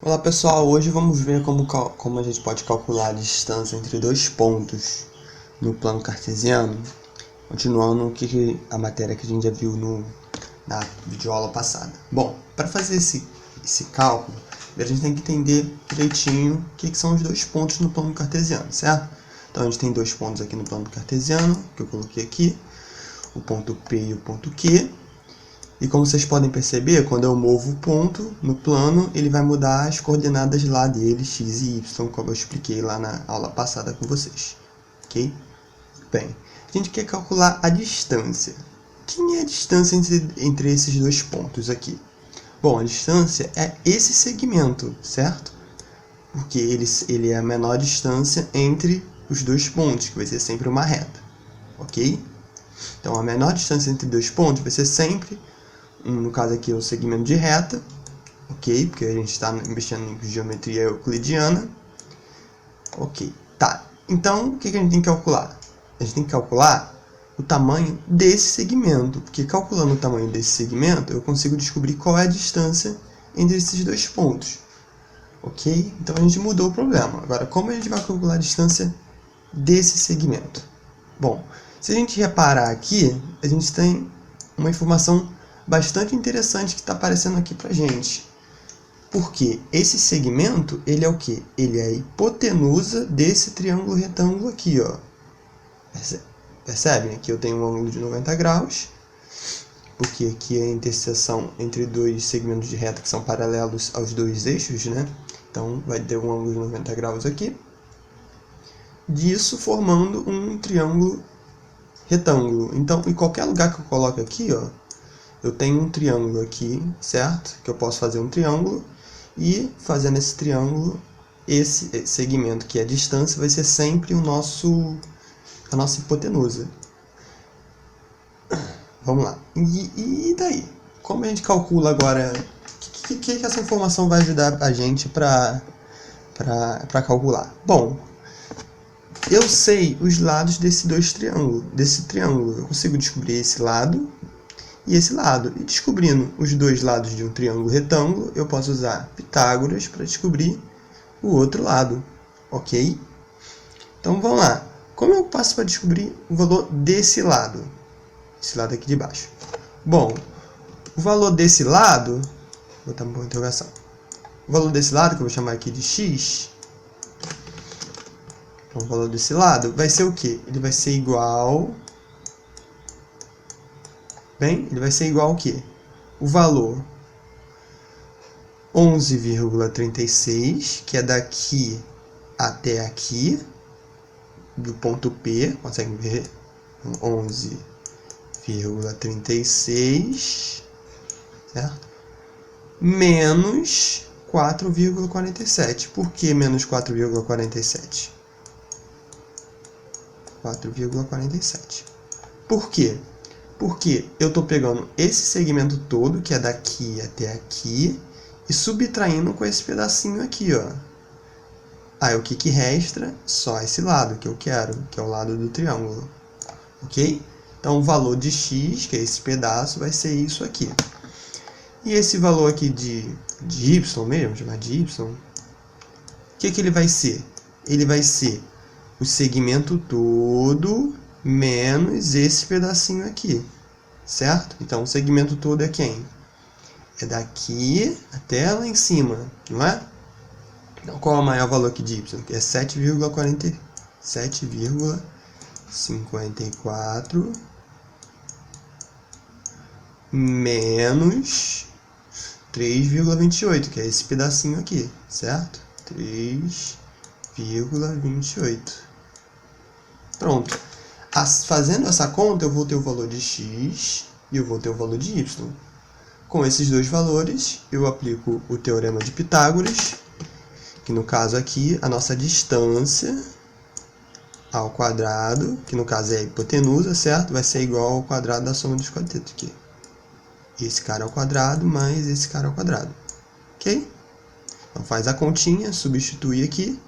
Olá pessoal, hoje vamos ver como a gente pode calcular a distância entre dois pontos no plano cartesiano, continuando a matéria que a gente já viu na videoaula passada. Bom, para fazer esse cálculo, a gente tem que entender direitinho o que são os dois pontos no plano cartesiano, certo? Então a gente tem dois pontos aqui no plano cartesiano, que eu coloquei aqui, o ponto P e o ponto Q. E como vocês podem perceber, quando eu movo o ponto no plano, ele vai mudar as coordenadas lá dele, x e y, como eu expliquei lá na aula passada com vocês. Ok? Bem, a gente quer calcular a distância. Quem é a distância entre esses dois pontos aqui? Bom, a distância é esse segmento, certo? Porque ele é a menor distância entre os dois pontos, que vai ser sempre uma reta. Ok? Então, a menor distância entre dois pontos vai ser sempre, no caso aqui, o segmento de reta, ok? Porque a gente está mexendo em geometria euclidiana. Ok, tá. Então, o que a gente tem que calcular? A gente tem que calcular o tamanho desse segmento, porque calculando o tamanho desse segmento, eu consigo descobrir qual é a distância entre esses dois pontos. Ok? Então, a gente mudou o problema. Agora, como a gente vai calcular a distância desse segmento? Bom, se a gente reparar aqui, a gente tem uma informação bastante interessante que está aparecendo aqui para a gente. Porque esse segmento, ele é o quê? Ele é a hipotenusa desse triângulo retângulo aqui, ó. Percebem? Aqui eu tenho um ângulo de 90 graus, porque aqui é a interseção entre dois segmentos de reta que são paralelos aos dois eixos, né? Então, vai ter um ângulo de 90 graus aqui. Disso formando um triângulo retângulo. Então, em qualquer lugar que eu coloque aqui, ó, eu tenho um triângulo aqui, certo? Que eu posso fazer um triângulo e fazendo esse triângulo, esse segmento que é a distância vai ser sempre a nossa hipotenusa. Vamos lá. E daí? Como a gente calcula agora? O que essa informação vai ajudar a gente para calcular? Bom, eu sei os lados desse triângulo. Eu consigo descobrir esse lado e esse lado. E descobrindo os dois lados de um triângulo retângulo, eu posso usar Pitágoras para descobrir o outro lado. Ok? Então vamos lá. Como eu faço para descobrir o valor desse lado? Esse lado aqui de baixo. Bom, o valor desse lado, vou botar uma boa interrogação. O valor desse lado, que eu vou chamar aqui de x, então o valor desse lado vai ser o quê? Ele vai ser igual... Bem, ele vai ser igual ao quê? O valor 11,36, que é daqui até aqui, do ponto P, conseguem ver? 11,36, certo? Menos 4,47. Por que menos 4,47? 4,47. Por quê? Porque eu estou pegando esse segmento todo, que é daqui até aqui, e subtraindo com esse pedacinho aqui, ó. Aí o que resta? Só esse lado que eu quero, que é o lado do triângulo. Ok? Então o valor de x, que é esse pedaço, vai ser isso aqui. E esse valor aqui de y mesmo, chamar de y, o que ele vai ser? Ele vai ser o segmento todo menos esse pedacinho aqui, certo? Então, o segmento todo é quem? É daqui até lá em cima, não é? Então, qual é o maior valor aqui de y? Que é 7,54 menos 3,28, que é esse pedacinho aqui, certo? 3,28. Pronto. Fazendo essa conta, eu vou ter o valor de x e eu vou ter o valor de y. Com esses dois valores, eu aplico o teorema de Pitágoras, que no caso aqui, a nossa distância ao quadrado, que no caso é a hipotenusa, certo? Vai ser igual ao quadrado da soma dos catetos aqui. Esse cara ao quadrado mais esse cara ao quadrado. Ok? Então faz a continha, substitui aqui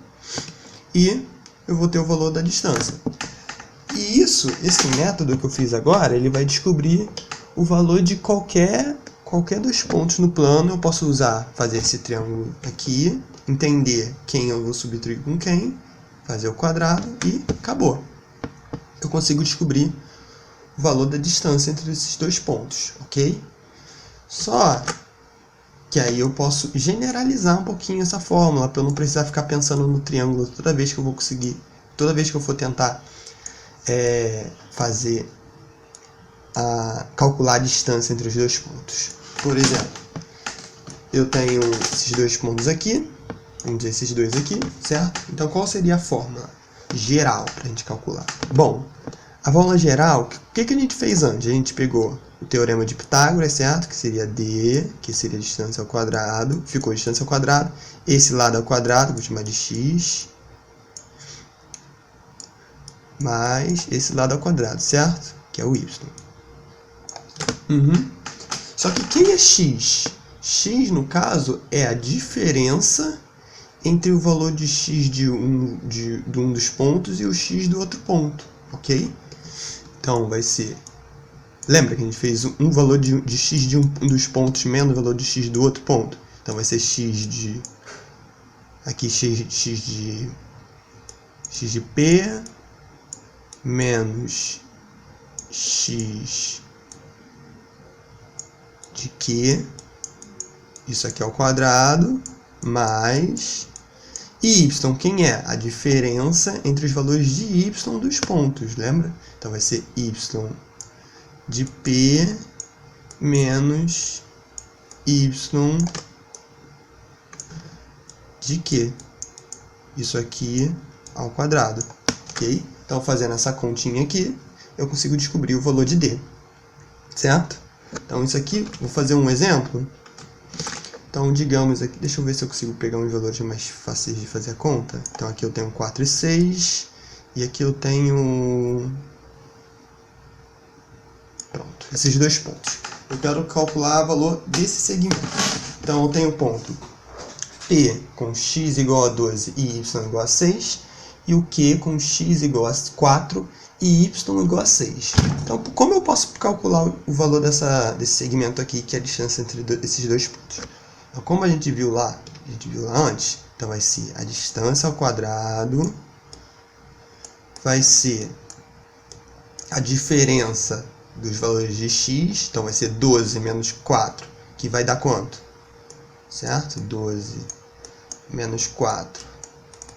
e eu vou ter o valor da distância. E esse método que eu fiz agora, ele vai descobrir o valor de qualquer qualquer dois pontos no plano, eu posso fazer esse triângulo aqui, entender quem eu vou subtrair com quem, fazer o quadrado e acabou. Eu consigo descobrir o valor da distância entre esses dois pontos, ok? Só que aí eu posso generalizar um pouquinho essa fórmula, para eu não precisar ficar pensando no triângulo toda vez que eu toda vez que eu for tentar calcular a distância entre os dois pontos. Por exemplo, eu tenho esses dois pontos aqui, vamos dizer esses dois aqui, certo? Então, qual seria a fórmula geral para a gente calcular? Bom, a fórmula geral, o que a gente fez antes? A gente pegou o teorema de Pitágoras, certo? Que seria D, que seria a distância ao quadrado, ficou a distância ao quadrado, esse lado ao quadrado, vou chamar de x, mais esse lado ao quadrado, certo? Que é o y. Só que quem é x? X, no caso, é a diferença entre o valor de x de um dos pontos e o x do outro ponto, ok? Então, vai ser... Lembra que a gente fez um valor de x de um dos pontos menos o valor de x do outro ponto? Então, vai ser x de... Aqui, x de P menos x de Q, isso aqui ao quadrado, mais y, quem é? A diferença entre os valores de y dos pontos, lembra? Então vai ser y de P menos y de Q, isso aqui ao quadrado, ok? Então fazendo essa continha aqui, eu consigo descobrir o valor de D, certo? Então, isso aqui, vou fazer um exemplo. Então, digamos aqui, deixa eu ver se eu consigo pegar uns valores mais fáceis de fazer a conta. Então, aqui eu tenho 4 e 6, e aqui eu tenho... Pronto, esses dois pontos. Eu quero calcular o valor desse segmento. Então, eu tenho o ponto P com x igual a 12 e y igual a 6, e o Q com x igual a 4 e y igual a 6. Então, como eu posso calcular o valor desse segmento aqui, que é a distância entre esses dois pontos? Então, como a gente viu lá antes, então vai ser a distância ao quadrado, vai ser a diferença dos valores de x, então vai ser 12 menos 4, que vai dar quanto? Certo? 12 menos 4,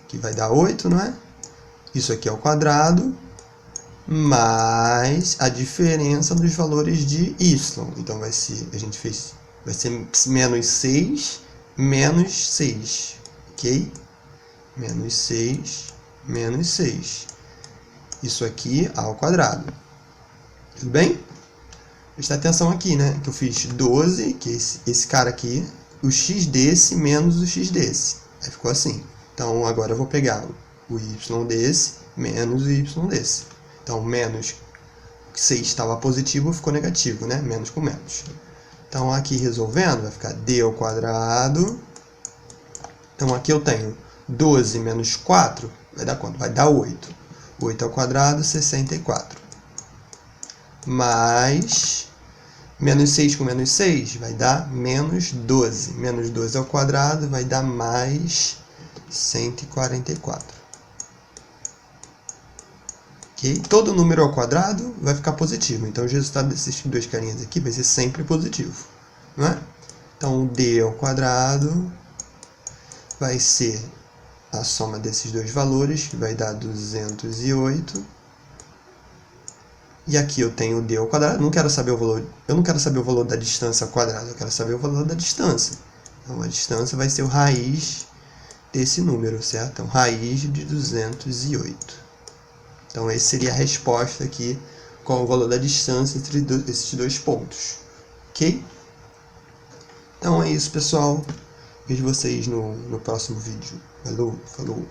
que vai dar 8, não é? Isso aqui é ao quadrado, mais a diferença dos valores de y. Então vai ser, vai ser menos 6, menos 6, ok? Menos 6, menos 6. Isso aqui ao quadrado. Tudo bem? Presta atenção aqui, né? Que eu fiz 12, que é esse cara aqui, o x desse menos o x desse. Aí ficou assim. Então agora eu vou pegar o y desse menos o y desse. Então, menos 6 estava positivo, ficou negativo, né? Menos com menos. Então, aqui resolvendo, vai ficar d ao quadrado. Então, aqui eu tenho 12 menos 4, vai dar quanto? Vai dar 8. 8 ao quadrado, 64. Mais menos 6 com menos 6 vai dar menos 12. Menos 12 ao quadrado vai dar mais 144. Okay? Todo número ao quadrado vai ficar positivo. Então, o resultado desses dois carinhas aqui vai ser sempre positivo. Não é? Então, d ao quadrado vai ser a soma desses dois valores, que vai dar 208. E aqui eu tenho d ao quadrado. Eu não quero saber o valor da distância ao quadrado, eu quero saber o valor da distância. Então, a distância vai ser o raiz desse número, certo? Então, raiz de 208. Então, essa seria a resposta aqui com o valor da distância entre esses dois pontos. Ok? Então, é isso, pessoal. Vejo vocês no próximo vídeo. Falou!